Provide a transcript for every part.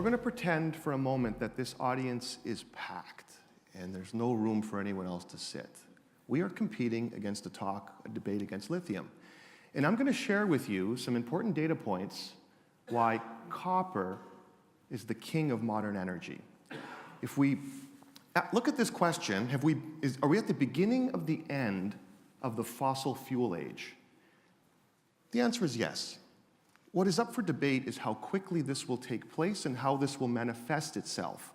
going to pretend for a moment that this audience is packed and there's no room for anyone else to sit. We are competing against a debate against lithium. And I'm going to share with you some important data points why copper is the king of modern energy. If we look at this question, are we at the beginning of the end of the fossil fuel age? The answer is yes. What is up for debate is how quickly this will take place and how this will manifest itself.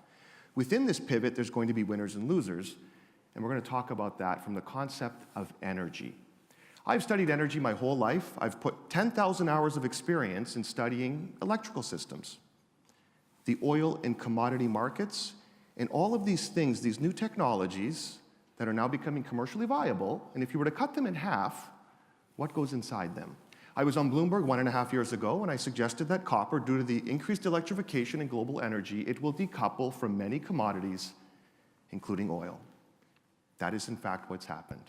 Within this pivot, there's going to be winners and losers, and we're going to talk about that from the concept of energy. I've studied energy my whole life. I've put 10,000 hours of experience in studying electrical systems, the oil and commodity markets, and all of these things, these new technologies that are now becoming commercially viable, and if you were to cut them in half, what goes inside them? I was on Bloomberg 1.5 years ago, and I suggested that copper, due to the increased electrification in global energy, it will decouple from many commodities, including oil. That is, in fact, what's happened.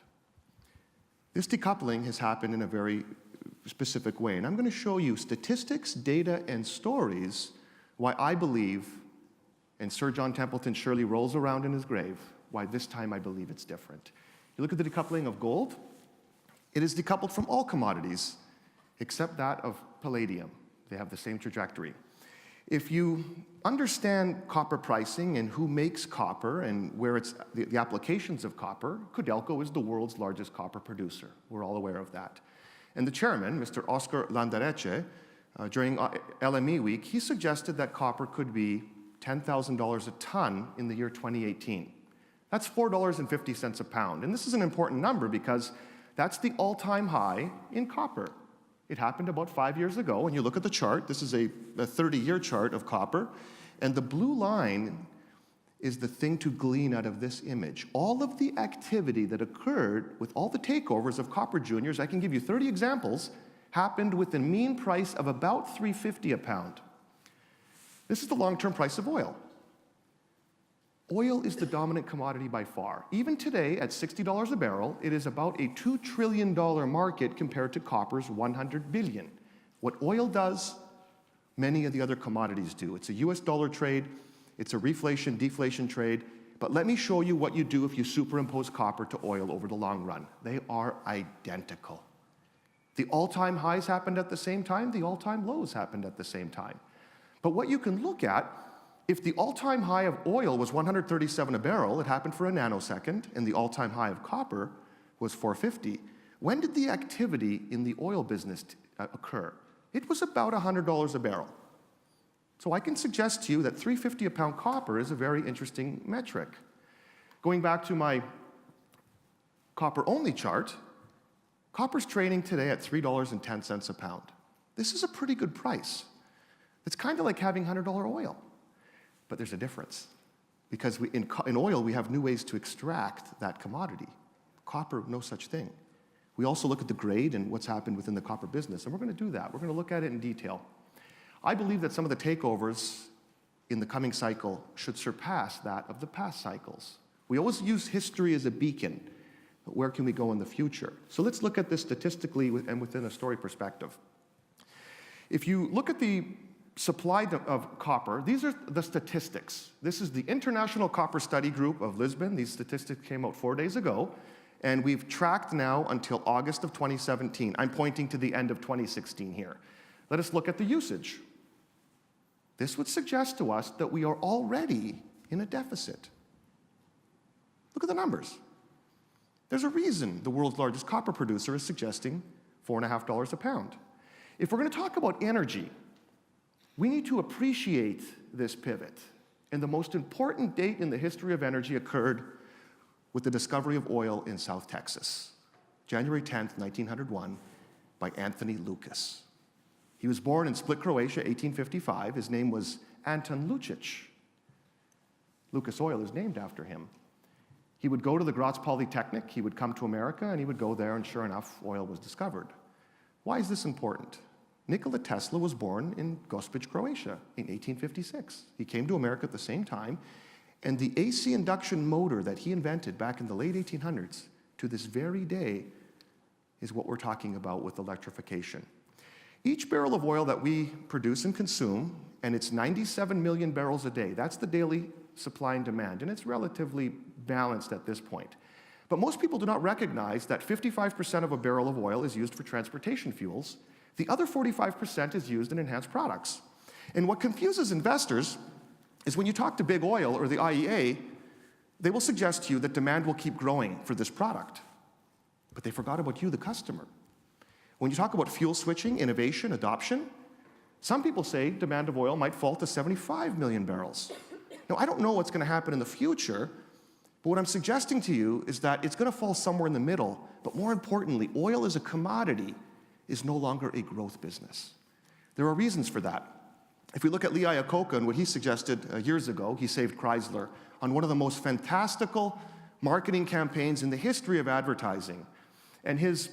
This decoupling has happened in a very specific way, and I'm going to show you statistics, data, and stories why I believe, and Sir John Templeton surely rolls around in his grave, why this time I believe it's different. You look at the decoupling of gold, it is decoupled from all commodities, except that of palladium. They have the same trajectory. If you understand copper pricing and who makes copper and where it's the applications of copper, Codelco is the world's largest copper producer. We're all aware of that. And the chairman, Mr. Oscar Landareche, during LME week, he suggested that copper could be $10,000 a ton in the year 2018. That's $4.50 a pound. And this is an important number because that's the all-time high in copper. It happened about 5 years ago, and you look at the chart. This is a 30-year chart of copper, and the blue line is the thing to glean out of this image. All of the activity that occurred with all the takeovers of copper juniors, I can give you 30 examples, happened with a mean price of about $3.50 a pound. This is the long-term price of oil. Oil is the dominant commodity by far. Even today, at $60 a barrel, it is about a $2 trillion market compared to copper's $100 billion. What oil does, many of the other commodities do. It's a US dollar trade, it's a reflation-deflation trade, but let me show you what you do if you superimpose copper to oil over the long run. They are identical. The all-time highs happened at the same time, the all-time lows happened at the same time. But what you can look at, if the all-time high of oil was 137 a barrel, it happened for a nanosecond, and the all-time high of copper was 450. When did the activity in the oil business occur? It was about $100 a barrel. So I can suggest to you that $3.50 a pound copper is a very interesting metric. Going back to my copper-only chart, copper's trading today at $3.10 a pound. This is a pretty good price. It's kind of like having $100 oil. But there's a difference, because in oil, we have new ways to extract that commodity. Copper, no such thing. We also look at the grade and what's happened within the copper business, and we're going to do that. We're going to look at it in detail. I believe that some of the takeovers in the coming cycle should surpass that of the past cycles. We always use history as a beacon, but where can we go in the future? So let's look at this statistically and within a story perspective. If you look at the supply of copper, these are the statistics. This is the International Copper Study Group of Lisbon. These statistics came out 4 days ago, and we've tracked now until August of 2017. I'm pointing to the end of 2016 here. Let us look at the usage. This would suggest to us that we are already in a deficit. Look at the numbers. There's a reason the world's largest copper producer is suggesting $4.50 a pound. If we're going to talk about energy, we need to appreciate this pivot. And the most important date in the history of energy occurred with the discovery of oil in South Texas, January 10th, 1901, by Anthony Lucas. He was born in Split, Croatia, 1855. His name was Anton Lucic. Lucas Oil is named after him. He would go to the Graz Polytechnic, he would come to America, and he would go there, and sure enough, oil was discovered. Why is this important? Nikola Tesla was born in Gospic, Croatia in 1856. He came to America at the same time, and the AC induction motor that he invented back in the late 1800s to this very day is what we're talking about with electrification. Each barrel of oil that we produce and consume and it's 97 million barrels a day. That's the daily supply and demand, and it's relatively balanced at this point. But most people do not recognize that 55% of a barrel of oil is used for transportation fuels. The other 45% is used in enhanced products. And what confuses investors is when you talk to big oil or the IEA, they will suggest to you that demand will keep growing for this product. But they forgot about you, the customer. When you talk about fuel switching, innovation, adoption, some people say demand of oil might fall to 75 million barrels. Now, I don't know what's going to happen in the future, but what I'm suggesting to you is that it's going to fall somewhere in the middle, but more importantly, oil as a commodity is no longer a growth business. There are reasons for that. If we look at Lee Iacocca and what he suggested years ago, he saved Chrysler on one of the most fantastical marketing campaigns in the history of advertising. And his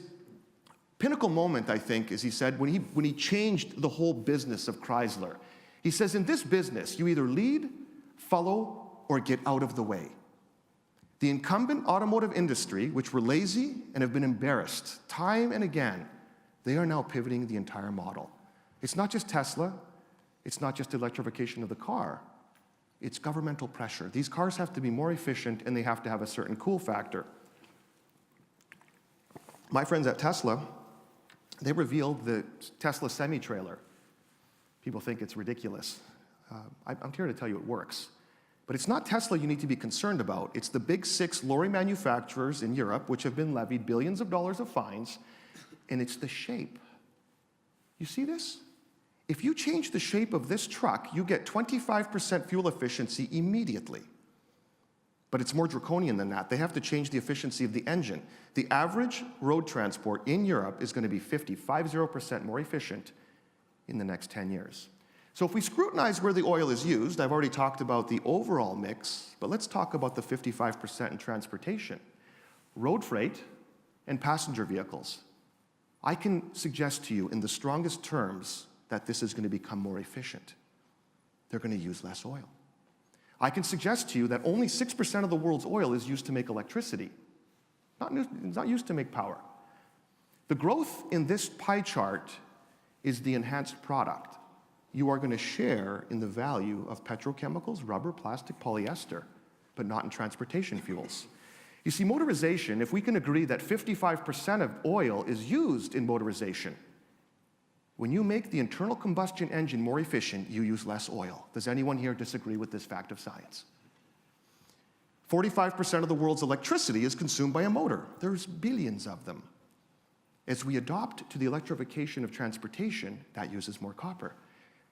pinnacle moment, I think, is he said, when he changed the whole business of Chrysler, he says, in this business, you either lead, follow, or get out of the way. The incumbent automotive industry, which were lazy and have been embarrassed time and again, they are now pivoting the entire model. It's not just Tesla, it's not just electrification of the car, it's governmental pressure. These cars have to be more efficient and they have to have a certain cool factor. My friends at Tesla, they revealed the Tesla semi-trailer. People think it's ridiculous. I'm here to tell you it works. But it's not Tesla you need to be concerned about. It's the big 6 lorry manufacturers in Europe which have been levied billions of dollars of fines, and it's the shape. You see this? If you change the shape of this truck, you get 25% fuel efficiency immediately. But it's more draconian than that. They have to change the efficiency of the engine. The average road transport in Europe is going to be 50% more efficient in the next 10 years. So if we scrutinize where the oil is used, I've already talked about the overall mix, but let's talk about the 55% in transportation. Road freight and passenger vehicles. I can suggest to you in the strongest terms that this is going to become more efficient. They're going to use less oil. I can suggest to you that only 6% of the world's oil is used to make electricity. It's not used to make power. The growth in this pie chart is the enhanced product. You are going to share in the value of petrochemicals, rubber, plastic, polyester, but not in transportation fuels. You see, motorization, if we can agree that 55% of oil is used in motorization, when you make the internal combustion engine more efficient, you use less oil. Does anyone here disagree with this fact of science? 45% of the world's electricity is consumed by a motor. There's billions of them. As we adopt to the electrification of transportation, that uses more copper.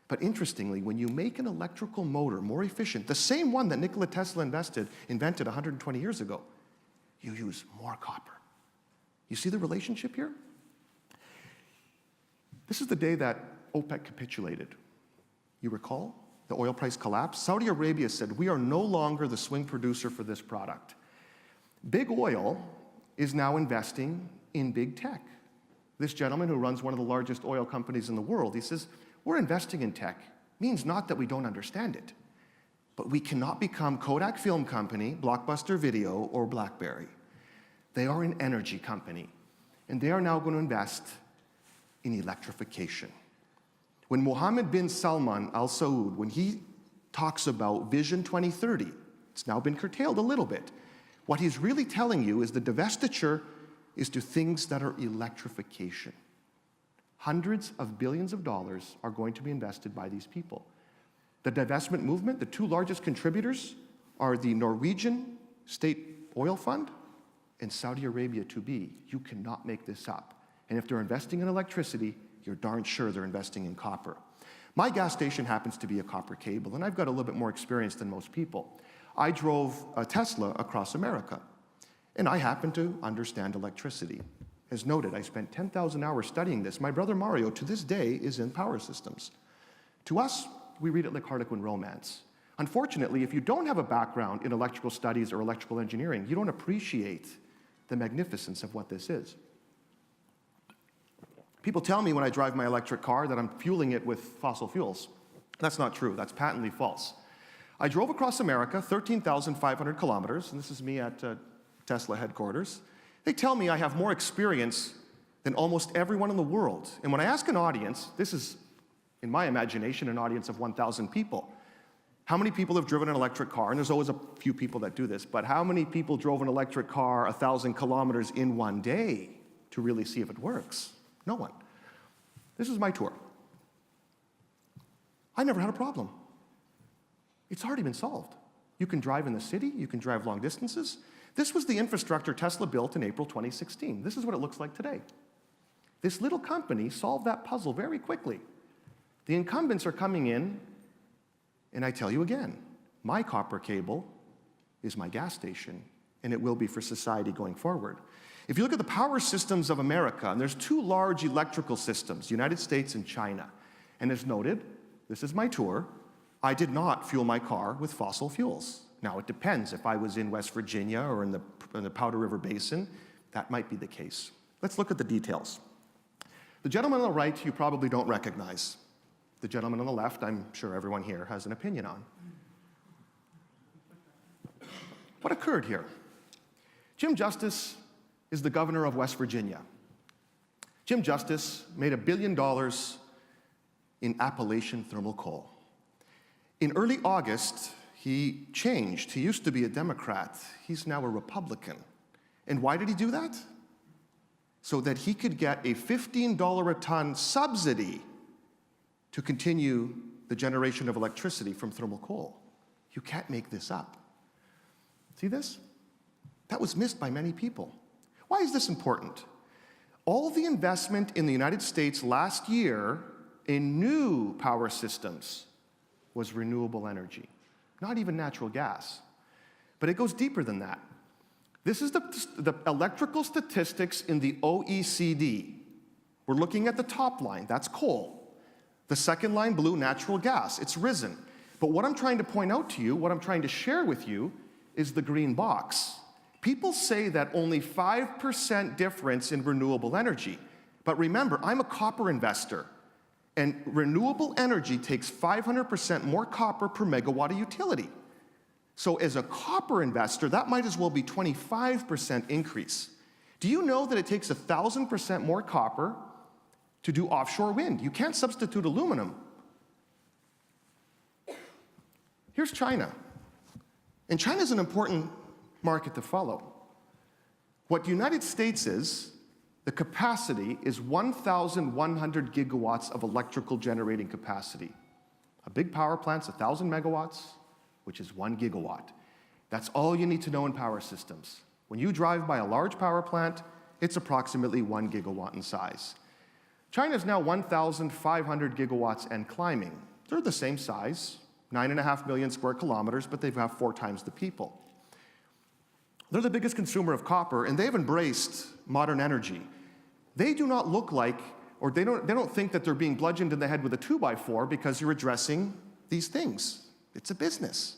But interestingly, when you make an electrical motor more efficient, the same one that Nikola Tesla invented 120 years ago, you use more copper. You see the relationship here? This is the day that OPEC capitulated. You recall? The oil price collapsed. Saudi Arabia said, we are no longer the swing producer for this product. Big oil is now investing in big tech. This gentleman who runs one of the largest oil companies in the world, he says, we're investing in tech. Means not that we don't understand it, but we cannot become Kodak Film Company, Blockbuster Video, or BlackBerry. They are an energy company, and they are now going to invest in electrification. When Mohammed bin Salman Al Saud, when he talks about Vision 2030, it's now been curtailed a little bit. What he's really telling you is the divestiture is to things that are electrification. Hundreds of billions of dollars are going to be invested by these people. The divestment movement, the 2 largest contributors are the Norwegian State Oil Fund and Saudi Arabia to be. You cannot make this up. And if they're investing in electricity, you're darn sure they're investing in copper. My gas station happens to be a copper cable, and I've got a little bit more experience than most people. I drove a Tesla across America, and I happen to understand electricity. As noted, I spent 10,000 hours studying this. My brother Mario, to this day, is in power systems. To us, we read it like Harlequin romance. Unfortunately, if you don't have a background in electrical studies or electrical engineering, you don't appreciate the magnificence of what this is. People tell me when I drive my electric car that I'm fueling it with fossil fuels. That's not true. That's patently false. I drove across America, 13,500 kilometers, and this is me at Tesla headquarters. They tell me I have more experience than almost everyone in the world. And when I ask an audience, this is In my imagination, an audience of 1,000 people. How many people have driven an electric car? And there's always a few people that do this, but how many people drove an electric car 1,000 kilometers in one day to really see if it works? No one. This is my tour. I never had a problem. It's already been solved. You can drive in the city, you can drive long distances. This was the infrastructure Tesla built in April 2016. This is what it looks like today. This little company solved that puzzle very quickly. The incumbents are coming in, and I tell you again, my copper cable is my gas station, and it will be for society going forward. If you look at the power systems of America, and there's two large electrical systems, United States and China. And as noted, this is my tour, I did not fuel my car with fossil fuels. Now, it depends. If I was in West Virginia or in the Powder River Basin, that might be the case. Let's look at the details. The gentleman on the right, you probably don't recognize. The gentleman on the left, I'm sure everyone here has an opinion on. What occurred here? Jim Justice is the governor of West Virginia. Jim Justice made $1 billion in Appalachian thermal coal. In early August, he changed. He used to be a Democrat. He's now a Republican. And why did he do that? So that he could get a $15 a ton subsidy to continue the generation of electricity from thermal coal. You can't make this up. See this? That was missed by many people. Why is this important? All the investment in the United States last year in new power systems was renewable energy, not even natural gas. But it goes deeper than that. This is the electrical statistics in the OECD. We're looking at the top line, that's coal. The second line, blue, natural gas, it's risen. But what I'm trying to point out to you, what I'm trying to share with you, is the green box. People say that only 5% difference in renewable energy. But remember, I'm a copper investor. And renewable energy takes 500% more copper per megawatt of utility. So as a copper investor, that might as well be 25% increase. Do you know that it takes 1,000% more copper to do offshore wind? You can't substitute aluminum. Here's China. And China's an important market to follow. What the United States is, the capacity is 1,100 gigawatts of electrical generating capacity. A big power plant's 1,000 megawatts, which is 1 gigawatt. That's all you need to know in power systems. When you drive by a large power plant, it's approximately 1 gigawatt in size. China's now 1,500 gigawatts and climbing. They're the same size, 9.5 million square kilometers, but they have 4 times the people. They're the biggest consumer of copper, and they've embraced modern energy. They do not look like, or they don't think that they're being bludgeoned in the head with a 2x4 because you're addressing these things. It's a business.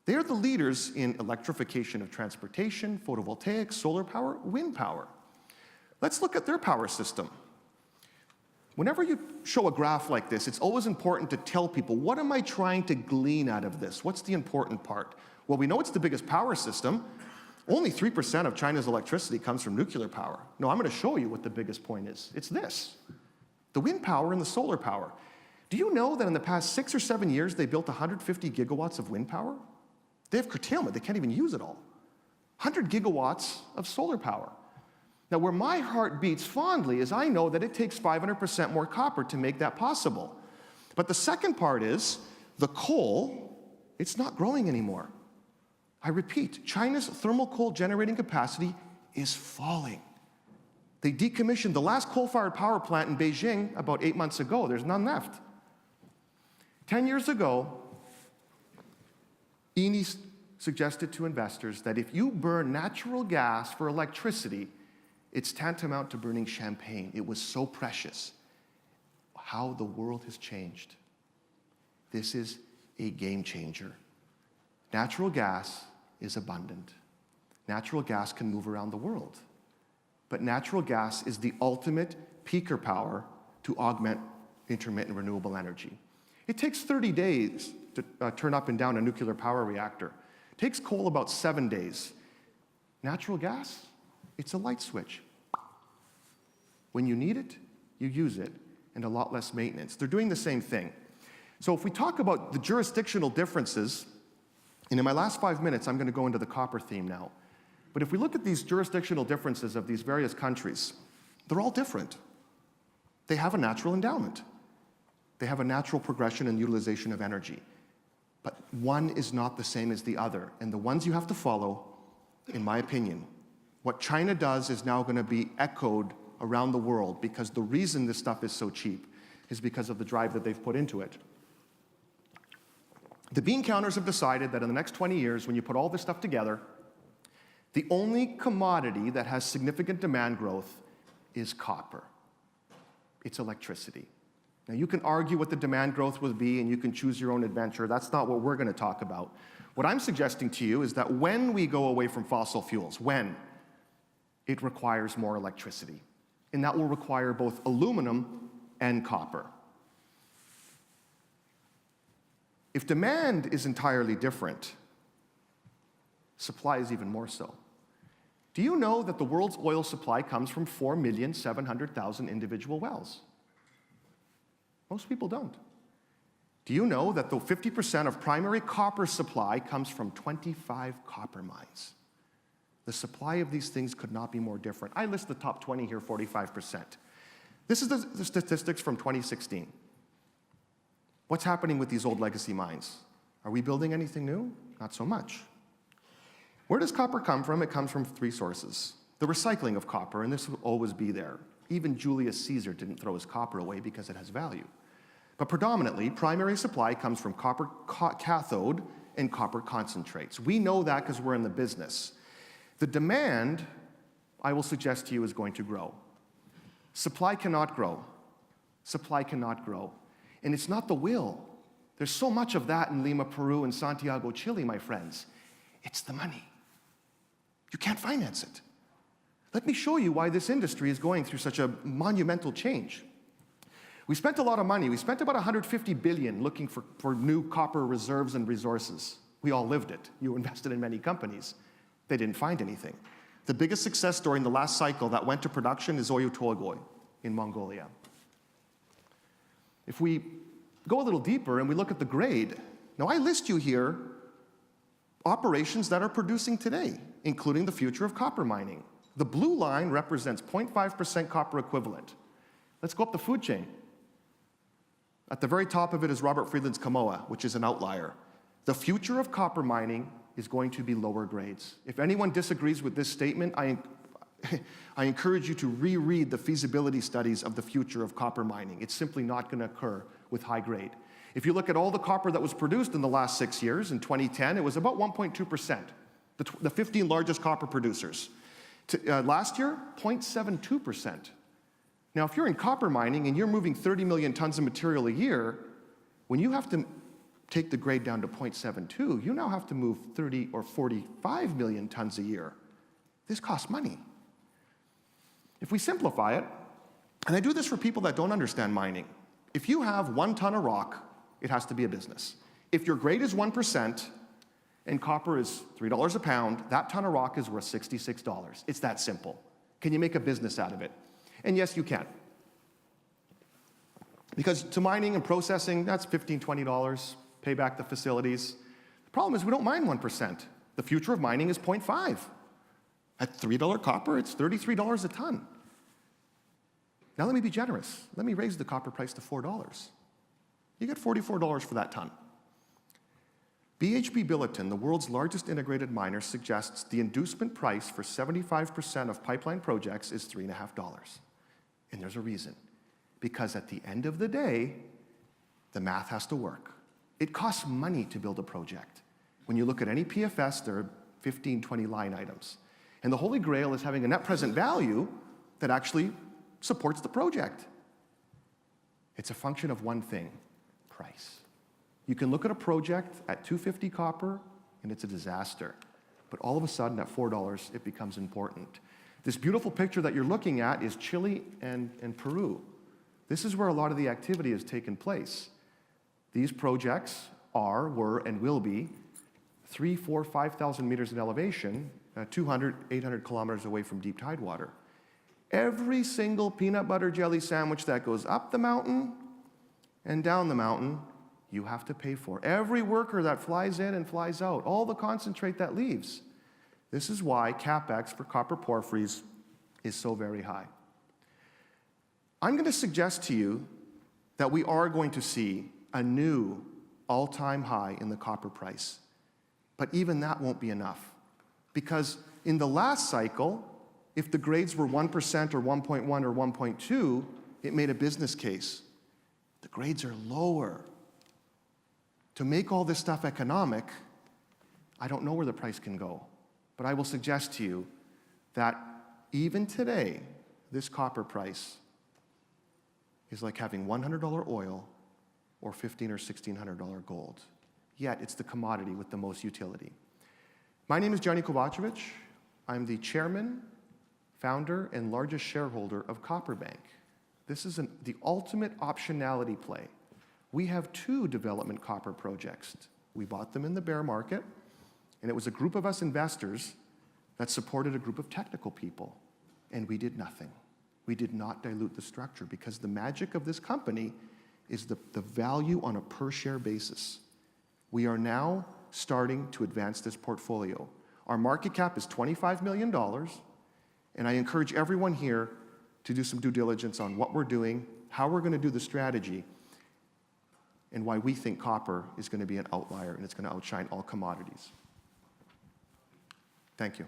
They are the leaders in electrification of transportation, photovoltaics, solar power, wind power. Let's look at their power system. Whenever you show a graph like this, it's always important to tell people, what am I trying to glean out of this? What's the important part? Well, we know it's the biggest power system. Only 3% of China's electricity comes from nuclear power. No, I'm going to show you what the biggest point is. It's this, the wind power and the solar power. Do you know that in the past 6 or 7 years, they built 150 gigawatts of wind power? They have curtailment. They can't even use it all. 100 gigawatts of solar power. Now, where my heart beats fondly is I know that it takes 500% more copper to make that possible. But the second part is the coal, it's not growing anymore. I repeat, China's thermal coal generating capacity is falling. They decommissioned the last coal-fired power plant in Beijing about 8 months ago. There's none left. 10 years ago, Eni suggested to investors that if you burn natural gas for electricity, it's tantamount to burning champagne. It was so precious. How the world has changed. This is a game changer. Natural gas is abundant. Natural gas can move around the world. But natural gas is the ultimate peaker power to augment intermittent renewable energy. It takes 30 days to turn up and down a nuclear power reactor. It takes coal about 7 days. Natural gas, it's a light switch. When you need it, you use it. and a lot less maintenance. They're doing the same thing. So if we talk about the jurisdictional differences, and in my last 5 minutes, I'm going to go into the copper theme now. But if we look at these jurisdictional differences of these various countries, they're all different. They have a natural endowment. They have a natural progression and utilization of energy. But one is not the same as the other. And the ones you have to follow, in my opinion, what China does is now going to be echoed around the world, because the reason this stuff is so cheap is because of the drive that they've put into it. The bean counters have decided that in the next 20 years, when you put all this stuff together, the only commodity that has significant demand growth is copper. It's electricity. Now, you can argue what the demand growth will be, and you can choose your own adventure. That's not what we're going to talk about. What I'm suggesting to you is that when we go away from fossil fuels, it requires more electricity. And that will require both aluminum and copper. If demand is entirely different, supply is even more so. Do you know that the world's oil supply comes from 4,700,000 individual wells? Most people don't. Do you know that the 50% of primary copper supply comes from 25 copper mines? The supply of these things could not be more different. I list the top 20 here, 45%. This is the statistics from 2016. What's happening with these old legacy mines? Are we building anything new? Not so much. Where does copper come from? It comes from 3 sources. The recycling of copper, and this will always be there. Even Julius Caesar didn't throw his copper away because it has value. But predominantly, primary supply comes from copper cathode and copper concentrates. We know that because we're in the business. The demand, I will suggest to you, is going to grow. Supply cannot grow. Supply cannot grow. And it's not the will. There's so much of that in Lima, Peru, and Santiago, Chile, my friends. It's the money. You can't finance it. Let me show you why this industry is going through such a monumental change. We spent a lot of money. We spent about $150 billion looking for new copper reserves and resources. We all lived it. You invested in many companies. They didn't find anything. The biggest success story in the last cycle that went to production is Oyu Tolgoi in Mongolia. If we go a little deeper and we look at the grade, now I list you here operations that are producing today, including the future of copper mining. The blue line represents 0.5% copper equivalent. Let's go up the food chain. At the very top of it is Robert Friedland's Kamoa, which is an outlier. The future of copper mining is going to be lower grades. If anyone disagrees with this statement, I encourage you to reread the feasibility studies of the future of copper mining. It's simply not going to occur with high grade. If you look at all the copper that was produced in the last 6 years, in 2010, it was about 1.2%, the 15 largest copper producers. Last year, 0.72%. Now, if you're in copper mining and you're moving 30 million tons of material a year, when you have to take the grade down to 0.72, you now have to move 30 or 45 million tons a year. This costs money. If we simplify it, and I do this for people that don't understand mining, if you have 1 ton of rock, it has to be a business. If your grade is 1% and copper is $3 a pound, that ton of rock is worth $66. It's that simple. Can you make a business out of it? And yes, you can. Because to mining and processing, that's $15, $20, pay back the facilities. The problem is we don't mine 1%. The future of mining is 0.5. At $3 copper, it's $33 a ton. Now let me be generous. Let me raise the copper price to $4. You get $44 for that ton. BHP Billiton, the world's largest integrated miner, suggests the inducement price for 75% of pipeline projects is $3.50. And there's a reason. Because at the end of the day, the math has to work. It costs money to build a project. When you look at any PFS, there are 15, 20 line items. And the holy grail is having a net present value that actually supports the project. It's a function of one thing, price. You can look at a project at $2.50 copper, and it's a disaster. But all of a sudden, at $4, it becomes important. This beautiful picture that you're looking at is Chile and Peru. This is where a lot of the activity has taken place. These projects were, and will be 3,000, 4,000, 5,000 meters in elevation, 200, 800 kilometers away from deep tidewater. Every single peanut butter jelly sandwich that goes up the mountain and down the mountain, you have to pay for. Every worker that flies in and flies out, all the concentrate that leaves. This is why CapEx for copper porphyries is so very high. I'm going to suggest to you that we are going to see a new all-time high in the copper price. But even that won't be enough. Because in the last cycle, if the grades were 1% or 1.1 or 1.2, it made a business case. The grades are lower. To make all this stuff economic, I don't know where the price can go. But I will suggest to you that even today, this copper price is like having $100 oil or $1,500 or $1,600 gold. Yet it's the commodity with the most utility. My name is Gianni Kovacevic. I'm the chairman, founder, and largest shareholder of CopperBank. This is the ultimate optionality play. We have 2 development copper projects. We bought them in the bear market, and it was a group of us investors that supported a group of technical people, and we did nothing. We did not dilute the structure because the magic of this company is the value on a per-share basis. We are now starting to advance this portfolio. Our market cap is $25 million, and I encourage everyone here to do some due diligence on what we're doing, how we're going to do the strategy, and why we think copper is going to be an outlier and it's going to outshine all commodities. Thank you.